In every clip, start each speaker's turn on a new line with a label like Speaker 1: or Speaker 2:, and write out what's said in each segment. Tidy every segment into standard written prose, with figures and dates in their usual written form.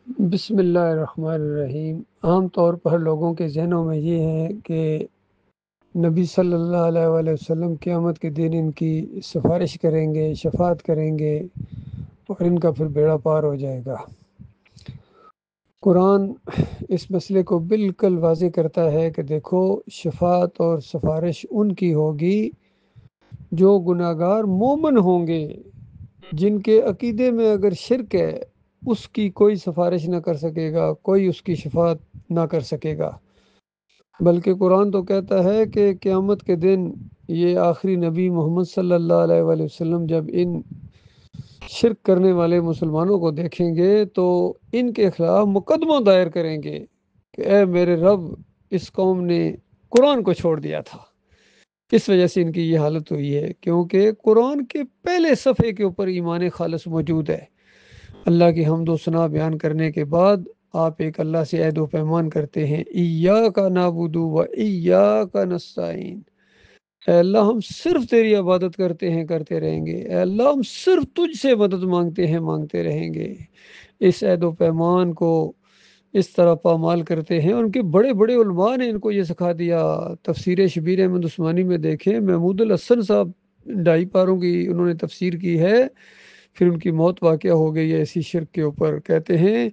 Speaker 1: بسم اللہ الرحمن الرحیم۔ عام طور پر لوگوں کے ذہنوں میں یہ ہے کہ نبی صلی اللہ علیہ وآلہ وسلم قیامت کے دن ان کی سفارش کریں گے، شفاعت کریں گے اور ان کا پھر بیڑا پار ہو جائے گا۔ قرآن اس مسئلے کو بالکل واضح کرتا ہے کہ دیکھو، شفاعت اور سفارش ان کی ہوگی جو گناہگار مومن ہوں گے، جن کے عقیدے میں اگر شرک ہے اس کی کوئی سفارش نہ کر سکے گا، کوئی اس کی شفاعت نہ کر سکے گا۔ بلکہ قرآن تو کہتا ہے کہ قیامت کے دن یہ آخری نبی محمد صلی اللہ علیہ وآلہ وسلم جب ان شرک کرنے والے مسلمانوں کو دیکھیں گے تو ان کے خلاف مقدمہ دائر کریں گے کہ اے میرے رب، اس قوم نے قرآن کو چھوڑ دیا تھا، اس وجہ سے ان کی یہ حالت ہوئی ہے، کیونکہ قرآن کے پہلے صفحے کے اوپر ایمان خالص موجود ہے۔ اللہ کی حمد و ثنا بیان کرنے کے بعد آپ ایک اللہ سے عہد و پیمان کرتے ہیں، ایاک نعبد و ایاک نستعین۔ اے اللہ، ہم صرف تیری عبادت کرتے ہیں، کرتے رہیں گے۔ اے اللہ، ہم صرف تجھ سے مدد مانگتے ہیں، مانگتے رہیں گے۔ اس عہد و پیمان کو اس طرح پامال کرتے ہیں۔ ان کے بڑے بڑے علماء نے ان کو یہ سکھا دیا۔ تفسیر شبیر احمد عثمانی میں دیکھیں، محمود الحسن صاحب 2.5 پاروں کی انہوں نے تفسیر کی ہے، پھر ان کی موت واقعہ ہو گئی ہے اسی شرک کے اوپر۔ کہتے ہیں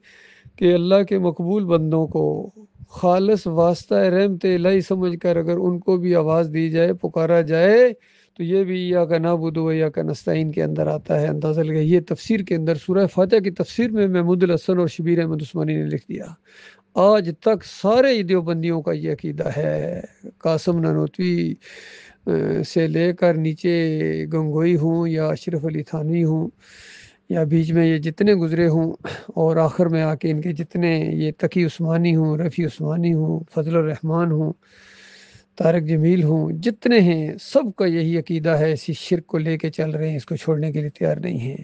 Speaker 1: کہ اللہ کے مقبول بندوں کو خالص واسطہ رحمت الہی سمجھ کر اگر ان کو بھی آواز دی جائے، پکارا جائے، تو یہ بھی یا کا نعبد و یا کا نستعین کے اندر آتا ہے۔ اندازہ لگا، یہ تفسیر کے اندر سورہ فاتحہ کی تفسیر میں محمود الحسن اور شبیر احمد عثمانی نے لکھ دیا۔ آج تک سارے دیوبندیوں کا یہ عقیدہ ہے، قاسم نانوتوی سے لے کر نیچے گنگوئی ہوں یا اشرف علی تھانوی ہوں یا بیچ میں یہ جتنے گزرے ہوں، اور آخر میں آ کے ان کے جتنے یہ تقی عثمانی ہوں، رفیع عثمانی ہوں، فضل الرحمان ہوں، طارق جمیل ہوں، جتنے ہیں سب کا یہی عقیدہ ہے، اسی شرک کو لے کے چل رہے ہیں، اس کو چھوڑنے کے لیے تیار نہیں ہیں۔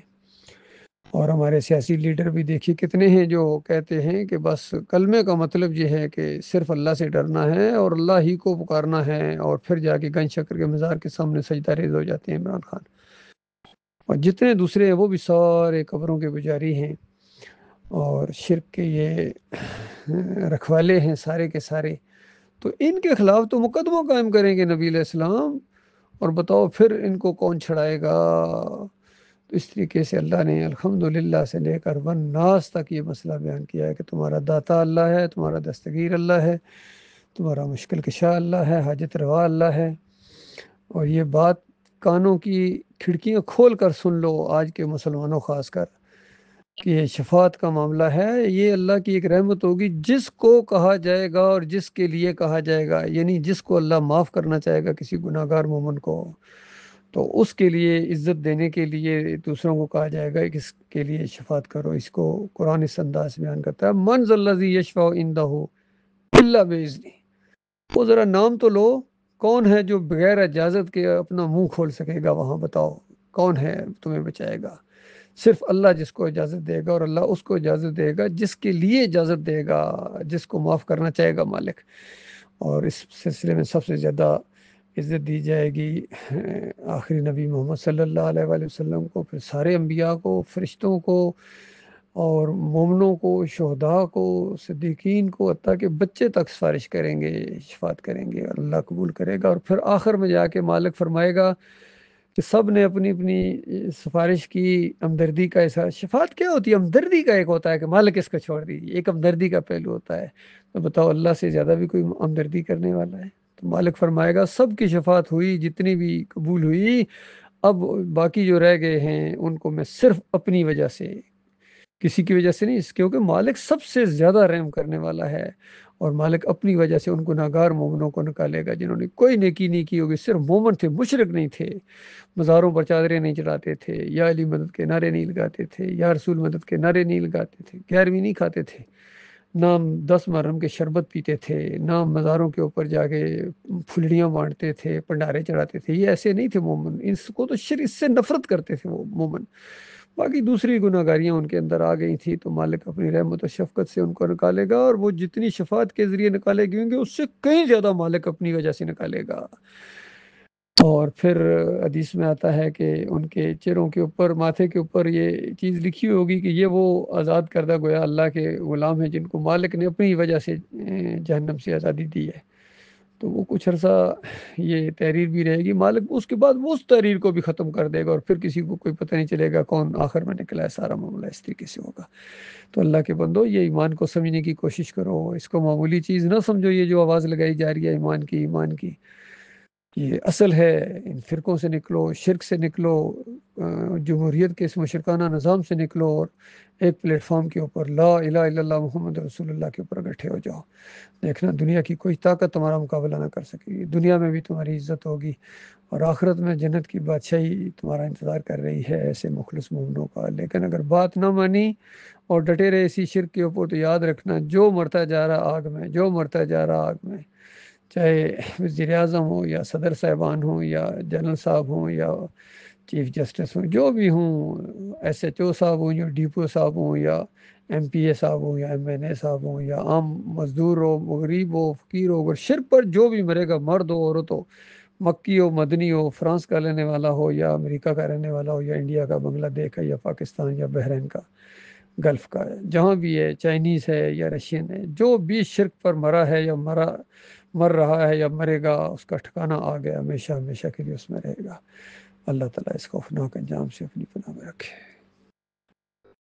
Speaker 1: اور ہمارے سیاسی لیڈر بھی دیکھیے کتنے ہیں جو کہتے ہیں کہ بس کلمے کا مطلب یہ ہے کہ صرف اللہ سے ڈرنا ہے اور اللہ ہی کو پکارنا ہے، اور پھر جا کے گنج شکر کے مزار کے سامنے سجدہ ریز ہو جاتے ہیں عمران خان۔ اور جتنے دوسرے ہیں وہ بھی سارے قبروں کے پجاری ہیں اور شرک کے یہ رکھوالے ہیں سارے کے سارے۔ تو ان کے خلاف تو مقدمہ قائم کریں گے نبی علیہ السلام، اور بتاؤ پھر ان کو کون چھڑائے گا؟ تو اس طریقے سے اللہ نے الحمدللہ سے لے کر والناس تک یہ مسئلہ بیان کیا ہے کہ تمہارا داتا اللہ ہے، تمہارا دستگیر اللہ ہے، تمہارا مشکل کشا اللہ ہے، حاجت روا اللہ ہے۔ اور یہ بات کانوں کی کھڑکیاں کھول کر سن لو آج کے مسلمانوں، خاص کر کہ یہ شفاعت کا معاملہ ہے، یہ اللہ کی ایک رحمت ہوگی جس کو کہا جائے گا اور جس کے لیے کہا جائے گا، یعنی جس کو اللہ معاف کرنا چاہے گا کسی گناہ گار مومن کو، تو اس کے لیے عزت دینے کے لیے دوسروں کو کہا جائے گا کہ اس کے لیے شفاعت کرو۔ اس کو قرآن اس انداز بیان کرتا ہے، من ذا الذی یشفع عندہ الا باذنہ۔ وہ ذرا نام تو لو، کون ہے جو بغیر اجازت کے اپنا منہ کھول سکے گا وہاں؟ بتاؤ کون ہے تمہیں بچائے گا؟ صرف اللہ جس کو اجازت دے گا، اور اللہ اس کو اجازت دے گا جس کے لیے اجازت دے گا، جس کو معاف کرنا چاہے گا مالک۔ اور اس سلسلے میں سب سے زیادہ عزت دی جائے گی آخری نبی محمد صلی اللہ علیہ وآلہ وسلم کو، پھر سارے انبیاء کو، فرشتوں کو، اور مومنوں کو، شہداء کو، صدیقین کو، حتیٰ کہ بچے تک سفارش کریں گے، شفاعت کریں گے، اور اللہ قبول کرے گا۔ اور پھر آخر میں جا کے مالک فرمائے گا کہ سب نے اپنی اپنی سفارش کی، ہمدردی کا اظہار۔ شفاعت کیا ہوتی ہے؟ ہمدردی کا ایک ہوتا ہے کہ مالک اس کو چھوڑ دیجیے، ایک ہمدردی کا پہلو ہوتا ہے۔ تو بتاؤ اللہ سے زیادہ بھی کوئی ہمدردی کرنے والا ہے؟ تو مالک فرمائے گا سب کی شفاعت ہوئی، جتنی بھی قبول ہوئی، اب باقی جو رہ گئے ہیں ان کو میں صرف اپنی وجہ سے، کسی کی وجہ سے نہیں، کیونکہ مالک سب سے زیادہ رحم کرنے والا ہے، اور مالک اپنی وجہ سے ان گناہگار مومنوں کو نکالے گا جنہوں نے کوئی نیکی نہیں کی ہوگی، صرف مومن تھے، مشرک نہیں تھے، مزاروں پر چادریں نہیں چڑھاتے تھے، یا علی مدد کے نعرے نہیں لگاتے تھے، یا رسول مدد کے نعرے نہیں لگاتے تھے، 11ویں نہیں کھاتے تھے، نہ 10 محرم کے شربت پیتے تھے، نہ مزاروں کے اوپر جا کے پھلڑیاں بانٹتے تھے، پنڈارے چڑھاتے تھے۔ یہ ایسے نہیں تھے مومن، اس کو تو اس سے نفرت کرتے تھے وہ مومن۔ باقی دوسری گناہ گاریاں ان کے اندر آ گئی تھی، تو مالک اپنی رحمت و شفقت سے ان کو نکالے گا، اور وہ جتنی شفاعت کے ذریعے نکالے گئے ہوں گے اس سے کہیں زیادہ مالک اپنی وجہ سے نکالے گا۔ اور پھر حدیث میں آتا ہے کہ ان کے چہروں کے اوپر، ماتھے کے اوپر یہ چیز لکھی ہوگی کہ یہ وہ آزاد کردہ گویا اللہ کے غلام ہیں جن کو مالک نے اپنی وجہ سے جہنم سے آزادی دی ہے۔ تو وہ کچھ عرصہ یہ تحریر بھی رہے گی، مالک اس کے بعد وہ اس تحریر کو بھی ختم کر دے گا، اور پھر کسی کو کوئی پتہ نہیں چلے گا کون آخر میں نکلا ہے، سارا معاملہ اس طریقے سے ہوگا۔ تو اللہ کے بندو، یہ ایمان کو سمجھنے کی کوشش کرو، اس کو معمولی چیز نہ سمجھو، یہ جو آواز لگائی جا رہی ہے ایمان کی ایمان کی، یہ اصل ہے۔ ان فرقوں سے نکلو، شرک سے نکلو، جمہوریت کے اس مشرکانہ نظام سے نکلو، اور ایک پلیٹ فارم کے اوپر لا الہ الا اللہ محمد رسول اللہ کے اوپر اکٹھے ہو جاؤ۔ دیکھنا دنیا کی کوئی طاقت تمہارا مقابلہ نہ کر سکے گی، دنیا میں بھی تمہاری عزت ہوگی، اور آخرت میں جنت کی بادشاہی تمہارا انتظار کر رہی ہے ایسے مخلص مومنوں کا۔ لیکن اگر بات نہ مانی اور ڈٹے رہے اسی شرک کے اوپر، تو یاد رکھنا جو مرتا جا رہا آگ میں، جو مرتا جا رہا آگ میں، چاہے وزیر اعظم ہوں یا صدر صاحبان ہوں یا جنرل صاحب ہوں یا چیف جسٹس ہوں، جو بھی ہوں، ایس ایچ او صاحب ہوں یا ڈی پی او صاحب ہوں یا ایم پی اے صاحب ہوں یا ایم این اے صاحب ہوں یا عام مزدور ہو، غریب ہو، فقیر ہو، اگر شرک پر جو بھی مرے گا، مرد ہو عورت ہو، مکی ہو مدنی ہو، فرانس کا رہنے والا ہو یا امریکہ کا رہنے والا ہو یا انڈیا کا، بنگلہ دیش کا یا پاکستان یا بحرین کا، گلف کا ہے، جہاں بھی ہے، چائنیز ہے یا رشین ہے، جو بھی شرک پر مرا ہے یا مر رہا ہے یا مرے گا، اس کا ٹھکانہ آ گیا، ہمیشہ ہمیشہ کے لیے اس میں رہے گا۔ اللہ تعالیٰ اس خوفناک انجام سے اپنی پناہ میں رکھے۔